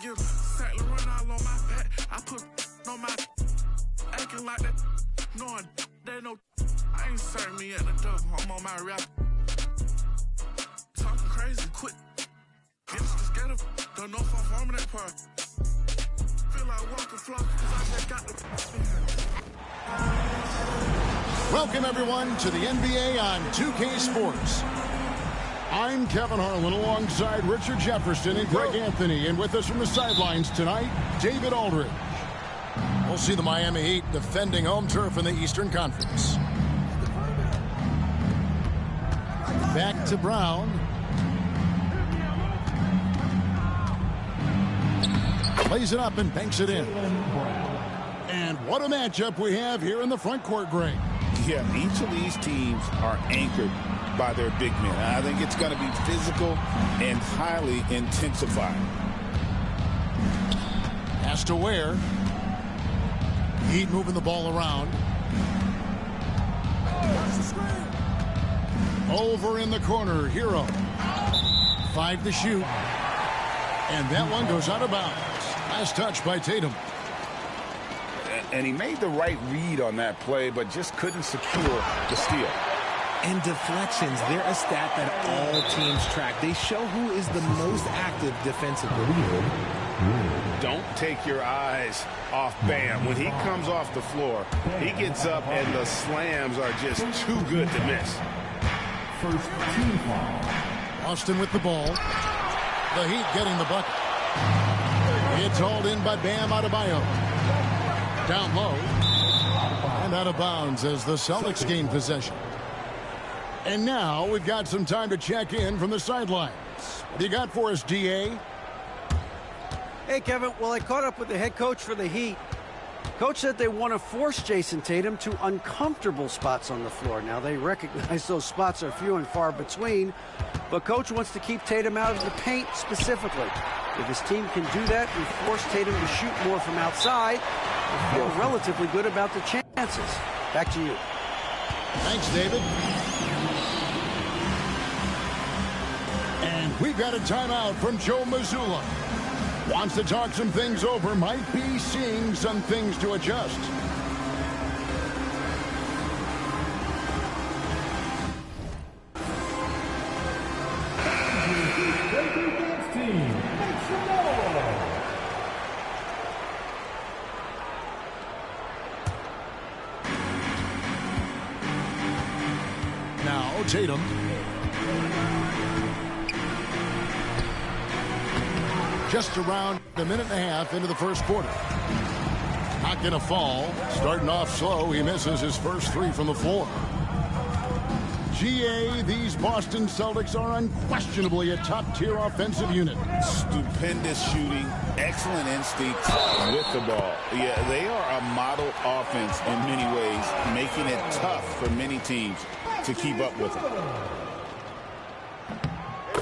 get Saint Laurent all on my back. I put on my acting like that, knowing they know I ain't serving me at the door. I'm on my rap. Talking crazy, quick. Gangsters get up, don't know if I'm farming that part. Feel like walking flock, cause I just got the. Welcome everyone to the NBA on 2K Sports. I'm Kevin Harlan alongside Richard Jefferson and Greg Anthony, and with us from the sidelines tonight, David Aldridge. We'll see the Miami Heat defending home turf in the Eastern Conference. Back to Brown. Plays it up and banks it in. And what a matchup we have here in the front court, Greg. Yeah, each of these teams are anchored by their big men. I think it's going to be physical and highly intensified. Has to Ware. Heat moving the ball around. Over in the corner, Hero. 5 to shoot. And that one goes out of bounds. Last touch by Tatum. And he made the right read on that play, but just couldn't secure the steal. And deflections, they're a stat that all teams track. They show who is the most active defensively. Don't take your eyes off Bam. When he comes off the floor, he gets up and the slams are just too good to miss. First team foul. Austin with the ball. The Heat getting the bucket. It's hauled in by Bam Adebayo. Down low. And out of bounds as the Celtics gain possession. And now we've got some time to check in from the sidelines. What do you got for us, DA? Hey, Kevin. Well, I caught up with the head coach for the Heat. Coach said they want to force Jason Tatum to uncomfortable spots on the floor. Now, they recognize those spots are few and far between, but Coach wants to keep Tatum out of the paint specifically. If his team can do that and force Tatum to shoot more from outside, they feel relatively good about the chances. Back to you. Thanks, David. And we've got a timeout from Joe Mazzulla. Wants to talk some things over, might be seeing some things to adjust. Now Tatum. Just around a minute and a half into the first quarter. Not going to fall. Starting off slow, he misses his first 3 from the floor. GA, these Boston Celtics are unquestionably a top-tier offensive unit. Stupendous shooting, excellent instincts with the ball. Yeah, they are a model offense in many ways, making it tough for many teams to keep up with them.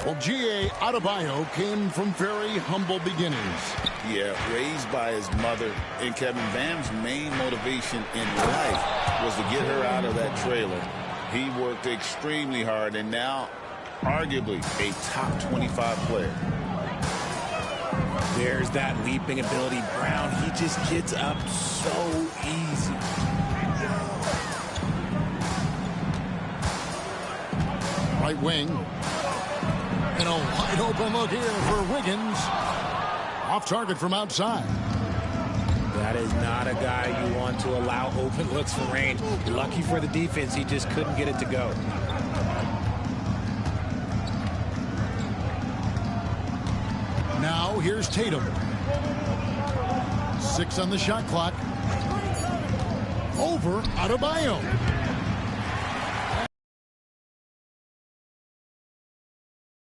Well, G.A. Adebayo came from very humble beginnings. Yeah, raised by his mother. And Kevin, Bam's main motivation in life was to get her out of that trailer. He worked extremely hard and now arguably a top 25 player. There's that leaping ability. Brown, he just gets up so easy. Right wing. And a wide open look here for Wiggins. Off target from outside. That is not a guy you want to allow open looks from range. Lucky for the defense, he just couldn't get it to go. Now here's Tatum. 6 on the shot clock. Over Adebayo.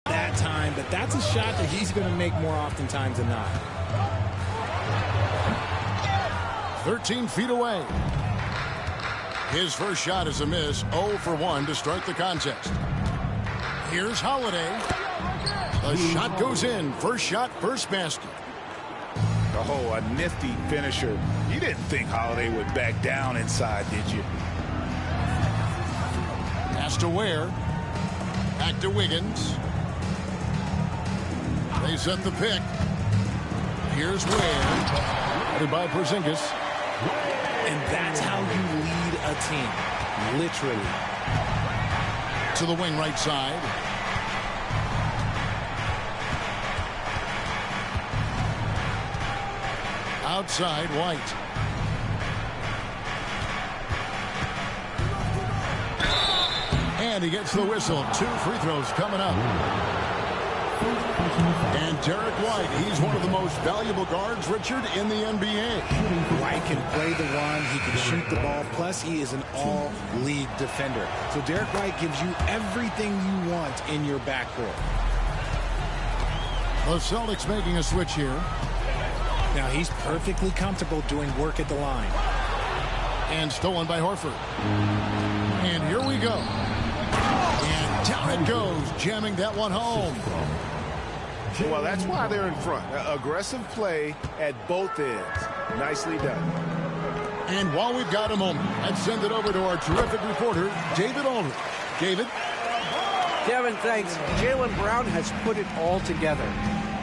That time, but that's a shot that he's going to make more oftentimes than not. 13 feet away. His first shot is a miss. 0 for 1 to start the contest. Here's Holiday. The shot goes in. First shot, first basket. Oh, a nifty finisher. You didn't think Holiday would back down inside, did you? Pass to Ware. Back to Wiggins. They set the pick. Here's Ware. Headed by Porzingis. And that's how you lead a team. Literally. To the wing right side. Outside, White. And he gets the whistle. 2 free throws coming up. And Derek White, he's one of the most valuable guards, Richard, in the NBA. White can play the one, he can shoot the ball, plus he is an all-league defender. So Derek White gives you everything you want in your backcourt. The Celtics making a switch here. Now he's perfectly comfortable doing work at the line. And stolen by Horford. And here we go. And down it goes, jamming that one home. Well, that's why they're in front. Aggressive play at both ends. Nicely done. And while we've got a moment, let's send it over to our terrific reporter, David Aldridge. David? Kevin, thanks. Jaylen Brown has put it all together.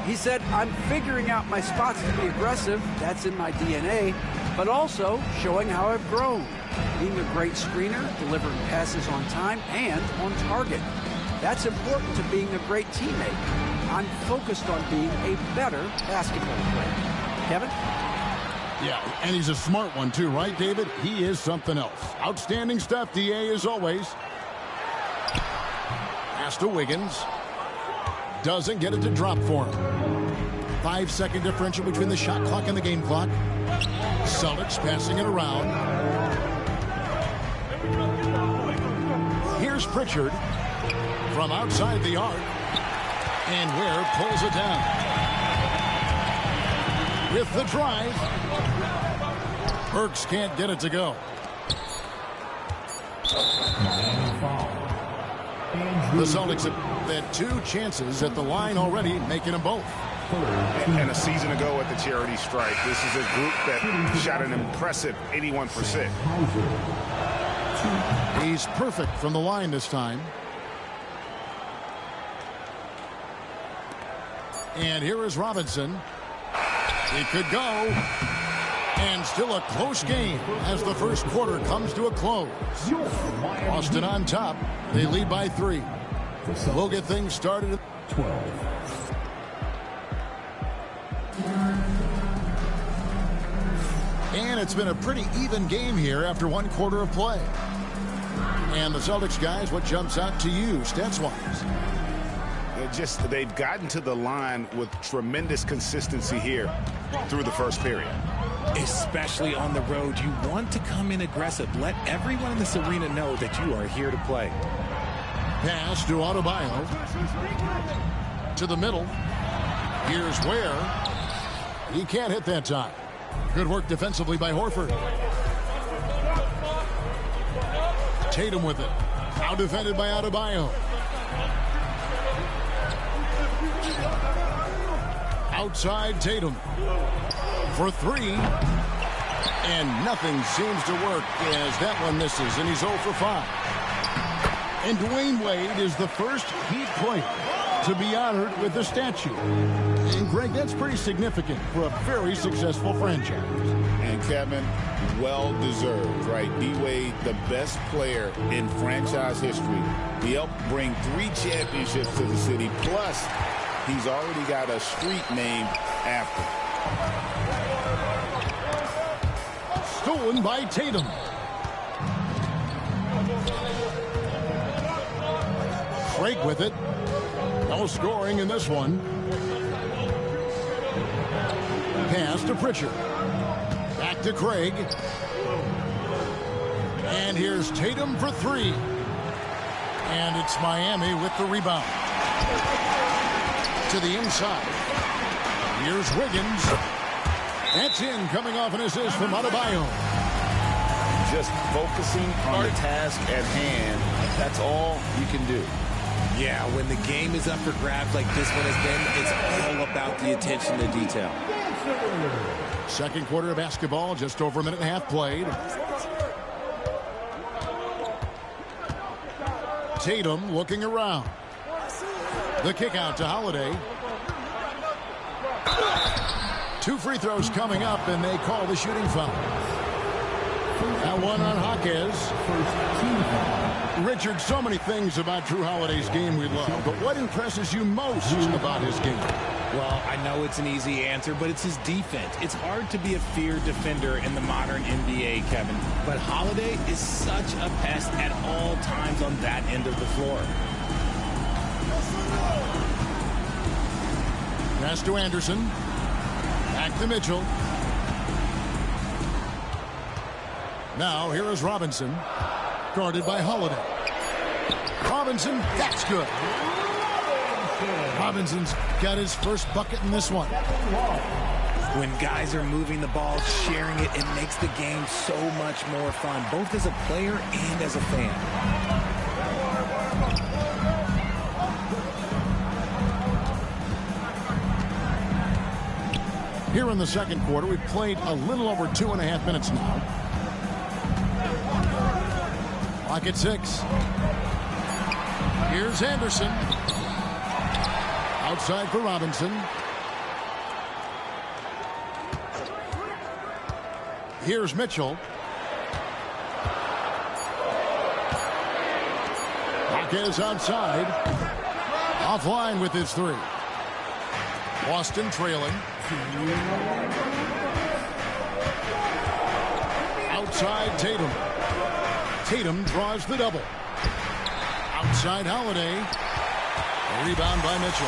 He said, I'm figuring out my spots to be aggressive. That's in my DNA. But also showing how I've grown. Being a great screener, delivering passes on time and on target. That's important to being a great teammate. I'm focused on being a better basketball player. Kevin? Yeah, and he's a smart one too, right, David? He is something else. Outstanding stuff, DA, as always. Pass to Wiggins. Doesn't get it to drop for him. 5-second differential between the shot clock and the game clock. Celtics passing it around. Here's Pritchard from outside the arc. And Ware pulls it down. With the drive. Burks can't get it to go. The Celtics have had 2 chances at the line already, making them both. And a season ago at the charity strike, this is a group that shot an impressive 81%. He's perfect from the line this time. And here is Robinson. It could go. And still a close game as the first quarter comes to a close. Boston on top. They lead by 3. We'll get things started at 12. And it's been a pretty even game here after 1 quarter of play. And the Celtics guys, what jumps out to you stats-wise? They've gotten to the line with tremendous consistency here through the first period. Especially on the road, you want to come in aggressive. Let everyone in this arena know that you are here to play. Pass to Adebayo. To the middle. Here's Ware. He can't hit that time. Good work defensively by Horford. Tatum with it. Out defended by Adebayo. Outside Tatum. For 3. And nothing seems to work as that one misses, and he's 0 for 5. And Dwayne Wade is the first Heat player to be honored with the statue. And Greg, that's pretty significant for a very successful franchise. And Kevin, well deserved, right? D-Wade, the best player in franchise history. He helped bring 3 championships to the city, plus he's already got a street named after him. Stolen by Tatum. Craig with it. No scoring in this one. Pass to Pritchard. Back to Craig. And here's Tatum for 3. And it's Miami with the rebound. To the inside. Here's Wiggins. That's in, coming off an assist from Adebayo. Just focusing on the task at hand, that's all you can do. Yeah, when the game is up for grabs like this one has been, it's all about the attention to detail. Second quarter of basketball, just over a minute and a half played. Tatum looking around. The kick out to Holiday. 2 free throws coming up, and they call the shooting foul. That one on Jaquez. Richard, so many things about Drew Holiday's game we love, but what impresses you most about his game? Well, I know it's an easy answer, but it's his defense. It's hard to be a feared defender in the modern NBA, Kevin. But Holiday is such a pest at all times on that end of the floor. Pass to Anderson. Back to Mitchell. Now, here is Robinson. Guarded by Holiday. Robinson, that's good. Robinson's got his first bucket in this one. When guys are moving the ball, sharing it, it makes the game so much more fun, both as a player and as a fan. Here in the second quarter, we've played a little over 2.5 minutes now. Clock at 6. Here's Anderson. Outside for Robinson. Here's Mitchell. Jaquez outside. Offline with his 3. Boston trailing. Outside Tatum. Tatum draws the double. Outside Holiday. Rebound by Mitchell.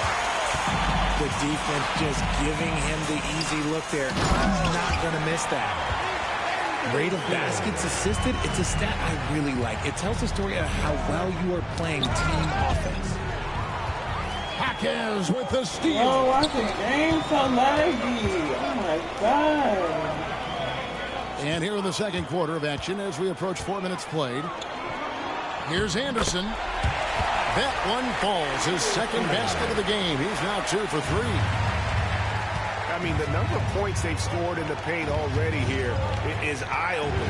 The defense just giving him the easy look there. He's not going to miss that. Rate of baskets assisted, it's a stat I really like. It tells the story of how well you are playing team offense. Jaquez with the steal. Oh, watch the game so laggy. Oh, my God. And here in the second quarter of action as we approach 4 minutes played. Here's Anderson. That one falls. His second basket of the game. He's now 2 for 3. I mean, the number of points they've scored in the paint already here is eye-opening.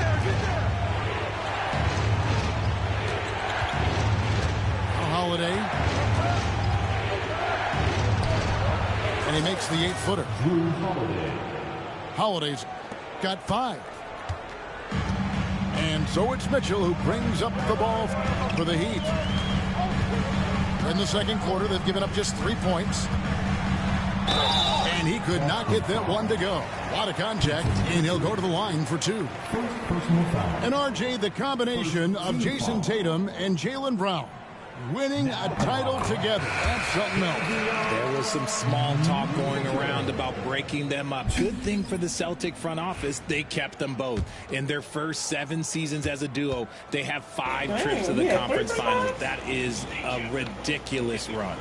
Holiday. And he makes the 8-footer. Holiday's got 5. And so it's Mitchell who brings up the ball for the Heat. In the second quarter, they've given up just 3 points. And he could not get that one to go. A lot of contact, and he'll go to the line for 2. And RJ, the combination of Jason Tatum and Jaylen Brown winning a title together. That's something else. There was some small talk going around about breaking them up. Good thing for the Celtic front office, they kept them both. In their first 7 seasons as a duo, they have 5 trips to the conference finals. That is a ridiculous run.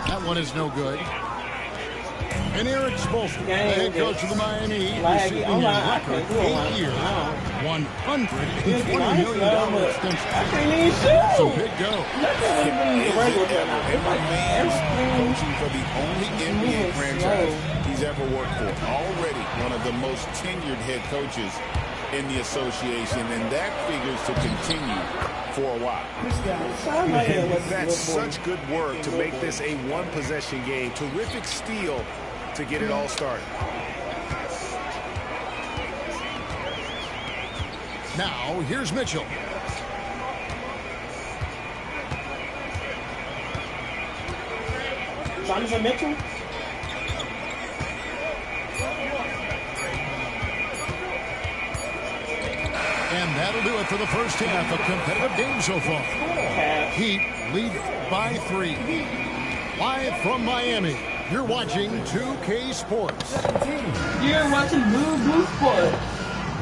That one is no good. And Eric Spoelstra, the head coach of the Miami Heat, receiving a record 8-year, $120 million extension. So big go. Coaching for the only NBA franchise he's ever worked for. Already one of the most tenured head coaches in the association, and that figures to continue for a while. That's such good work to make this a one-possession game. Terrific steal to get it all started. Now, here's Mitchell. Jonathan Mitchell? And that'll do it for the first half. A competitive game so far. Heat lead by 3. Live from Miami, you're watching 2K Sports. You're watching Blue Blue Sports.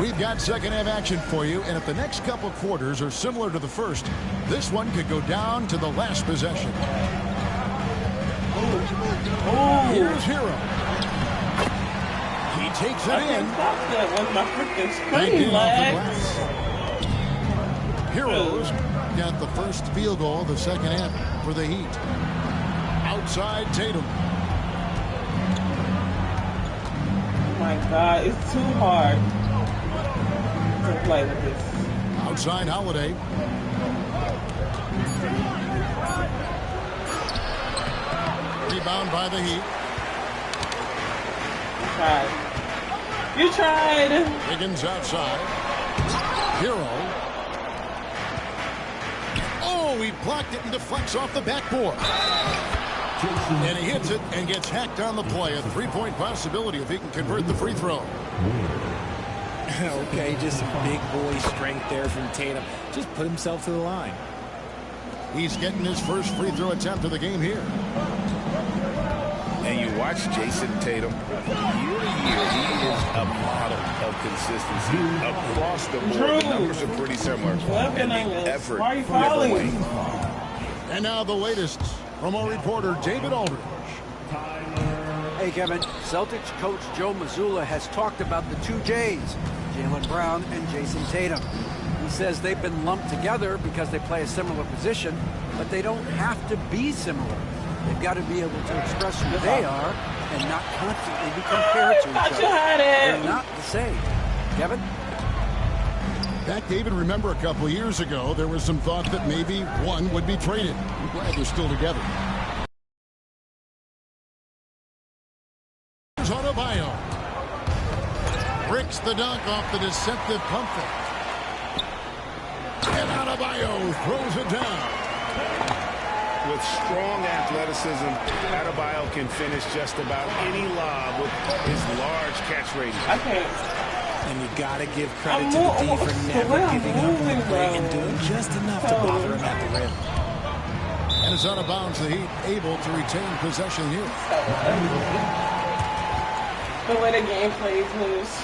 We've got second half action for you, and if the next couple quarters are similar to the first, this one could go down to the last possession. Here's Hero. He takes it in. That was my freaking Back screen in off the lag. glass. Heroes got the first field goal of the second half for the Heat. Outside Tatum. Oh my God, it's too hard to play with this. Outside Holiday. Rebound by the Heat. tried. You tried. Wiggins outside. Hero. Oh, he blocked it and deflects off the backboard. And he hits it and gets hacked on the play. A three-point possibility if he can convert the free throw. Okay, just big boy strength there from Tatum. Just put himself to the line. He's getting his first free throw attempt of the game here. And you watch Jason Tatum, year to year, he is a model of consistency. Across the board, the numbers are pretty similar. And the effort never wanes. And now the latest from our reporter, David Aldridge. Hey, Kevin, Celtics coach Joe Mazzulla has talked about the two J's, Jaylen Brown and Jason Tatum. He says they've been lumped together because they play a similar position, but they don't have to be similar. They've got to be able to express who they are and not constantly be compared to each other. They're not the same. Kevin? Back, David, remember a couple years ago, there was some thought that maybe one would be traded. I'm glad they're still together. Here's Adebayo. Bricks the dunk off the deceptive pump fake. And Adebayo throws it down. With strong athleticism, Adebayo can finish just about any lob with his large catch radius. I can't. And you got to give credit to the D for never giving up on the play and doing just enough to bother him at the rim. And it's out of bounds. The Heat able to retain possession here. The way the game plays moves.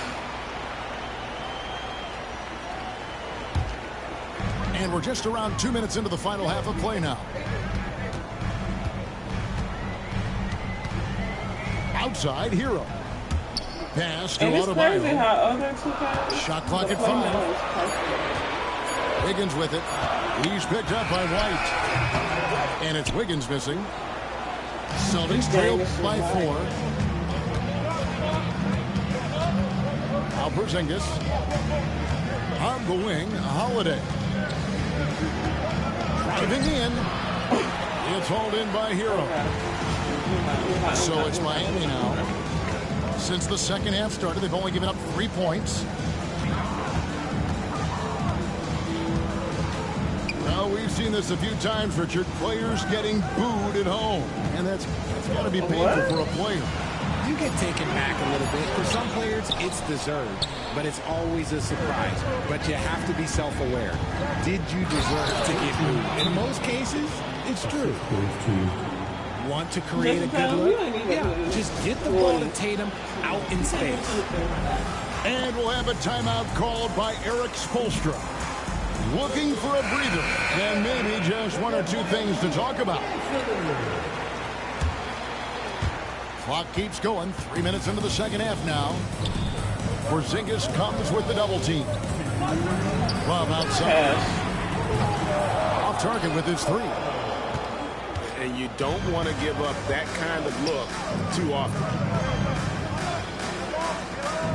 And we're just around 2 minutes into the final half of play now. Outside, Hero. Pass to And it's Adebayo. crazy how other two guys. Shot clock at 5. Wiggins with it. He's picked up by White. And it's Wiggins missing. Celtics trail by 4. Now Porzingis. On the wing, Holiday. Driving in. It's hauled in by Hero. So it's Miami now. Since the second half started, they've only given up 3 points. Well, we've seen this a few times, Richard. Players getting booed at home. And that's got to be painful for a player. You get taken back a little bit. For some players, it's deserved. But it's always a surprise. But you have to be self-aware. Did you deserve to get booed? In most cases, it's true. Want to create a good look? Yeah, just get the ball to Tatum out in space. And we'll have a timeout called by Eric Spoelstra. Looking for a breather and maybe just 1 or 2 things to talk about. Clock keeps going. 3 minutes into the second half now. Porzingis comes with the double team. Love outside. Off target with his 3. And you don't want to give up that kind of look too often.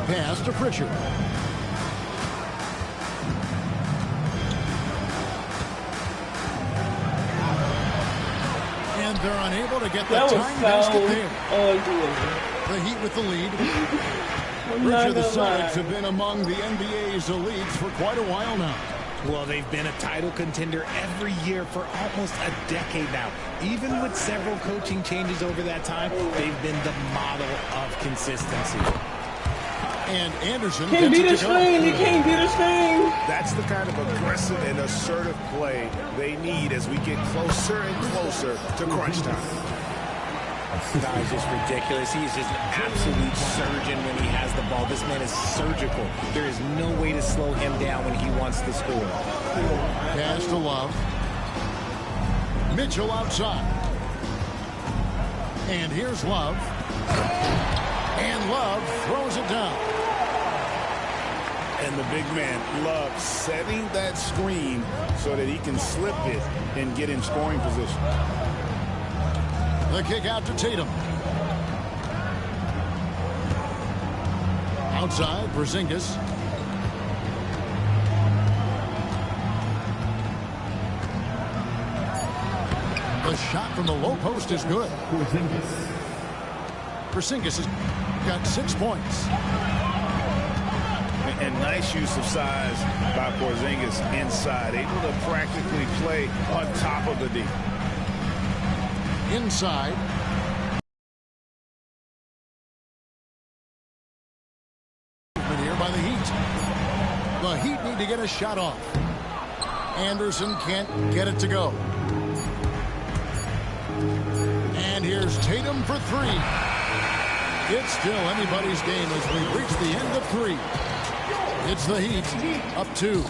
Pass to Pritchard. And they're unable to get the time basket there. The Heat with the lead. Richard, the Celtics have been among the NBA's elites for quite a while now. Well, they've been a title contender every year for almost a decade now. Even with several coaching changes over that time, they've been the model of consistency. And Anderson can't beat the screen. You can't beat the screen. That's the kind of aggressive and assertive play they need as we get closer and closer to crunch time. This guy is just ridiculous. He is just an absolute surgeon when he has the ball. This man is surgical. There is no way to slow him down when he wants to score. Pass to Love. Mitchell outside. And here's Love. And Love throws it down. And the big man, Love, setting that screen so that he can slip it and get in scoring position. The kick out to Tatum. Outside, Porzingis. The shot from the low post is good. Porzingis is got 6 points. And nice use of size by Porzingis inside, able to practically play on top of the D. Inside. Here by the Heat. The Heat need to get a shot off. Anderson can't get it to go. And here's Tatum for 3. It's still anybody's game as we reach the end of 3. It's the Heat up 2.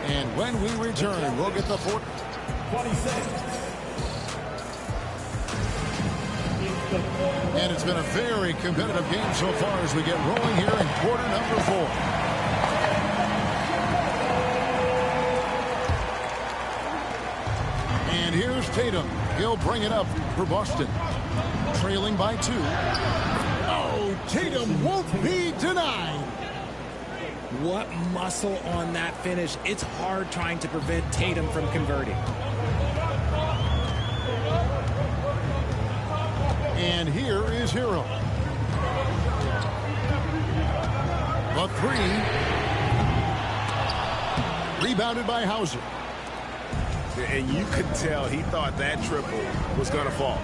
And when we return, we'll get the 4. And it's been a very competitive game so far as we get rolling here in quarter number 4. And here's Tatum. He'll bring it up for Boston. Trailing by 2. Oh, Tatum won't be denied. What muscle on that finish. It's hard trying to prevent Tatum from converting. And here is Hero. The 3. Rebounded by Hauser. And you could tell he thought that triple was going to fall.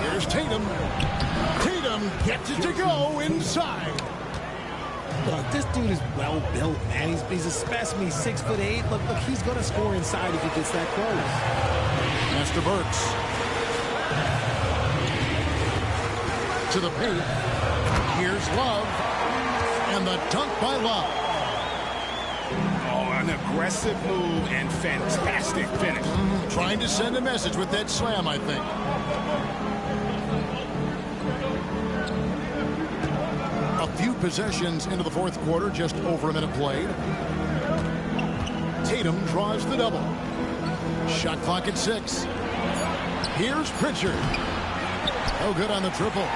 Here's Tatum. Tatum gets it to go inside. Look, this dude is well built, man. He's a specimen. He's 6'8". Look, he's going to score inside if he gets that close. Pass to Burks. To the paint. Here's Love. And the dunk by Love. Oh, an aggressive move and fantastic finish. Trying to send a message with that slam, I think. A few possessions into the fourth quarter, just over a minute played. Tatum draws the double. Shot clock at 6. Here's Pritchard. No good on the triple.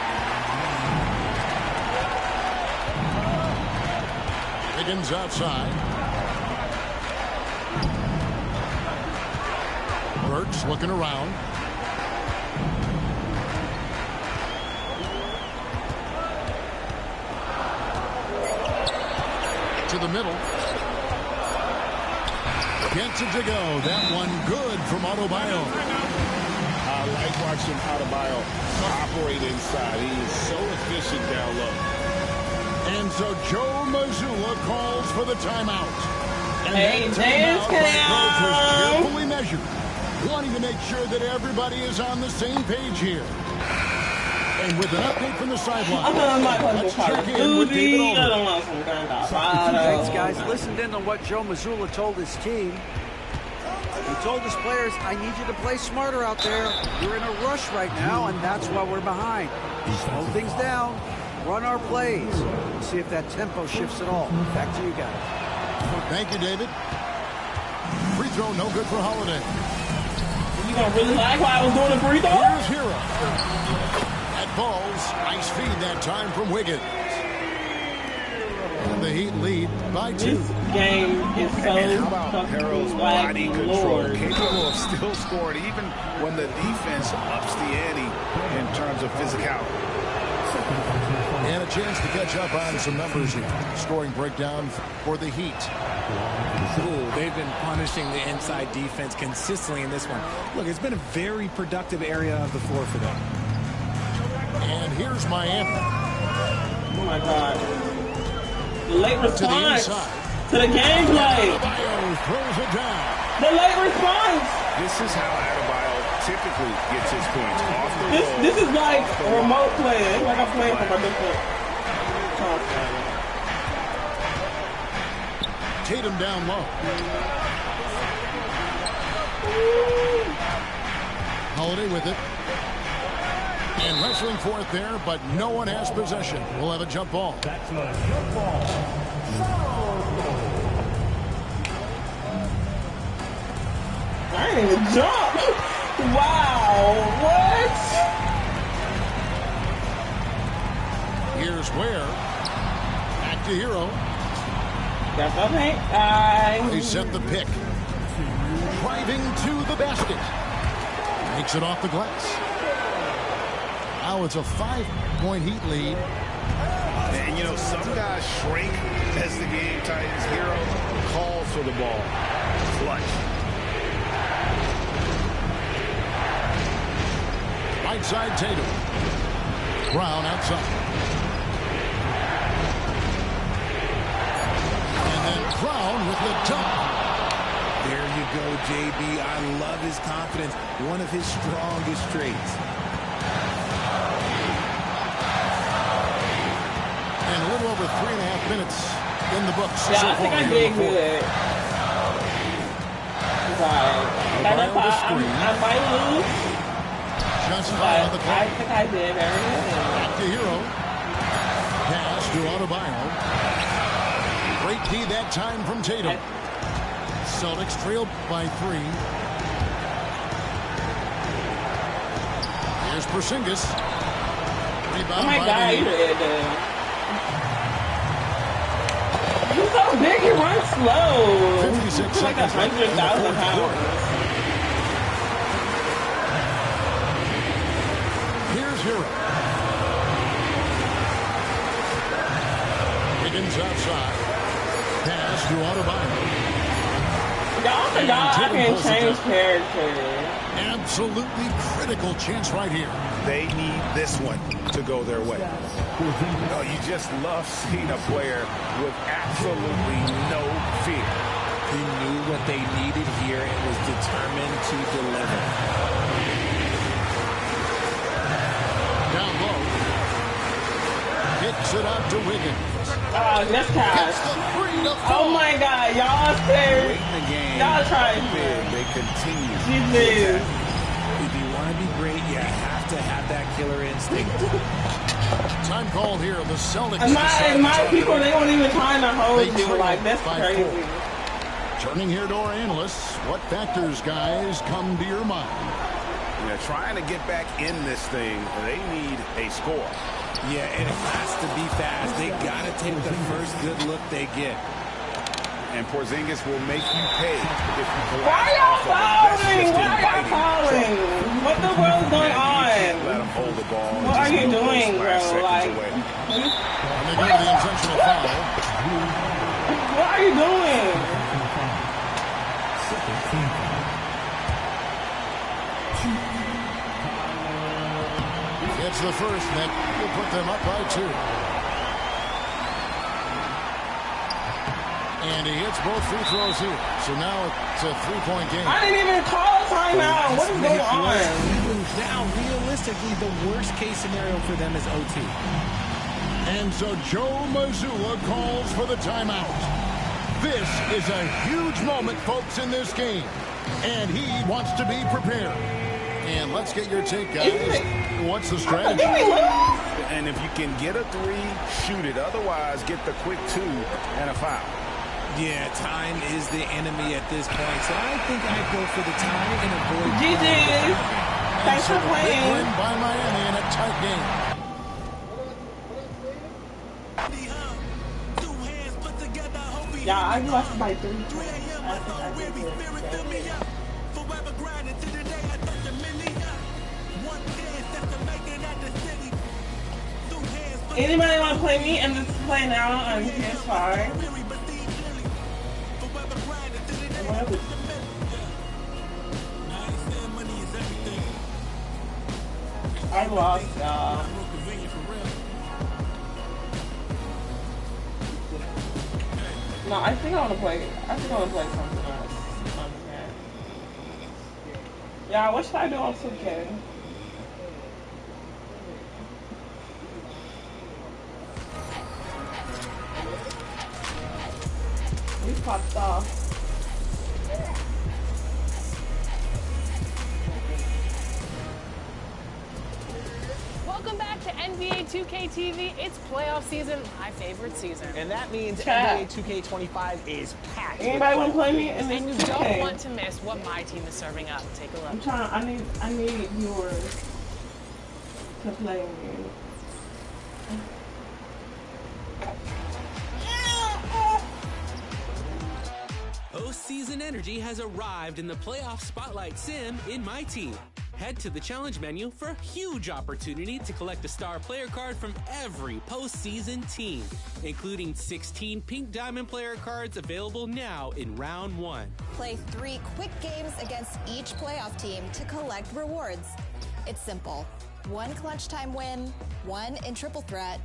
Higgins outside. Burks looking around. To the middle. Gets it to go. That one good from Adebayo. I like watching Adebayo operate inside. He is so efficient down low. And so Joe Mazzulla calls for the timeout. And Hey, that dance timeout was cam. carefully measured, wanting to make sure that everybody is on the same page here. And with an update from the sideline, let's check in with David Aldridge. Thanks, guys. Listened in on what Joe Mazzulla told his team. He told his players, I need you to play smarter out there. You're in a rush right now, and that's why we're behind. Slow things down. Run our plays. See if that tempo shifts at all. Back to you guys. Thank you, David. Free throw, no good for Holiday. You gonna really like why I was doing a free throw? Here's Hero. At balls, nice feed that time from Wiggins. And the Heat lead by 2. This game is so And how about Harrell's body control, Lord. capable of still scoring even when the defense ups the ante in terms of physicality. And a chance to catch up on some numbers here. Scoring breakdown for the Heat. Ooh, they've been punishing the inside defense consistently in this one. Look, it's been a very productive area of the floor for them. And here's Miami. Oh my God. The late To the response inside. to the gameplay. Adebayo throws it down. The late response. This is how Adebayo typically gets his points off the roll. This is like a remote play. It's like I'm playing from a different console. Tatum down low. Holiday with it. And wrestling for it there, but no one has possession. We'll have a jump ball. That's a jump ball. I didn't even jump. Wow. What? Here's Ware. Back to Hero. That's okay. They set the pick. Driving to the basket. Makes it off the glass. Now it's a 5-point Heat lead. And, you know, some guys shrink as the game tightens. Hero calls for the ball. Clutch. Right side Tatum. Brown outside. And then Brown with the dunk. There you go, JB. I love his confidence. One of his strongest traits. And a little over 3.5 minutes in the books. Yeah, so I think far I here did in the fourth. good. I might lose, Just but fine on the I clock. think I did very good. Back to Hero. Pass to Adebayo. Great D that time from Tatum. Celtics trail by 3. Here's Porzingis. Rebound Oh my by God, the you did that. He's so big, he runs slow. 56 He's like seconds left in the 100,000 fourth pounds. quarter. Here's Hero. Higgins outside. Pass to Adebayo. Y'all forgot I can change characters. Absolutely critical chance right here. They need this one to go their way. Oh, you just love seeing a player with absolutely no fear. He knew what they needed here and was determined to deliver. Down low. Kicks it out to Wiggins. Oh, that's Gets cash. the 3 to Oh my God, y'all scared. Late in the game, Y'all trying. they continue. Jesus. If you want to be great, you have to have that killer instinct. Time called here. The Celtics. And decide my to people, they weren't even trying to hold They you. trail Like, that's by crazy. 4. Turning here to our analysts. What factors, guys, come to your mind? You know, trying to get back in this thing, they need a score. Yeah, and it has to be fast. They got to take the first good look they get. And Porzingis will make you pay if you collapse Why y'all off of it. That's fouling? just Why y'all inviting fouling? What the world is going trouble. You can't let on? him hold the ball. What are you doing, bro? Like, And they go to the intentional foul. what are you doing? It's the first that will put them up by 2. And he hits both free throws here. So now it's a 3-point game. I didn't even call timeout. What is going on? Now, realistically, the worst case scenario for them is OT. And so Joe Mazzulla calls for the timeout. This is a huge moment, folks, in this game. And he wants to be prepared. And let's get your take, guys. What's the strategy? And if you can get a 3, shoot it. Otherwise, get the quick 2 and a foul. Yeah, time is the enemy at this point. So I think I'd go for the tie and avoid... GG. Thanks for Big playing. win by Miami in a tight game. Yeah, I lost by 3 points. I think I did good. Anybody want to play me and just play now on PS5? I lost, y'all. No, I think I want to play. I think I want to play something else. Yeah, what should I do on 2K? We popped off. Welcome back to NBA 2K TV. It's playoff season, my favorite season. And that means Chat. NBA 2K25 is packed. Anybody want to play me? In this And you don't 2K? want to miss what my team is serving up. Take a I'm look. trying. I need viewers to play me. Postseason energy has arrived in the playoff spotlight sim in my team. Head to the challenge menu for a huge opportunity to collect a star player card from every postseason team, including 16 pink diamond player cards available now in round 1. Play 3 quick games against each playoff team to collect rewards. It's simple. 1 clutch time win, 1 in triple threat,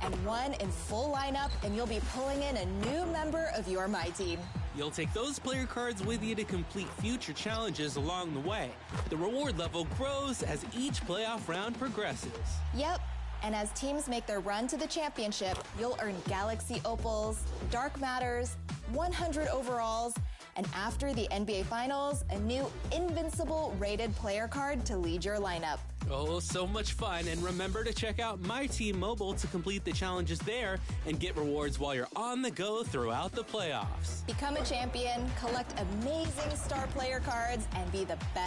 and 1 in full lineup, and you'll be pulling in a new member of your My Team. You'll take those player cards with you to complete future challenges along the way. The reward level grows as each playoff round progresses. Yep, and as teams make their run to the championship, you'll earn Galaxy Opals, Dark Matters, 100 overalls, and after the NBA Finals, a new Invincible rated player card to lead your lineup. Oh, so much fun. And remember to check out My Team Mobile to complete the challenges there and get rewards while you're on the go throughout the playoffs. Become a champion, collect amazing star player cards, and be the best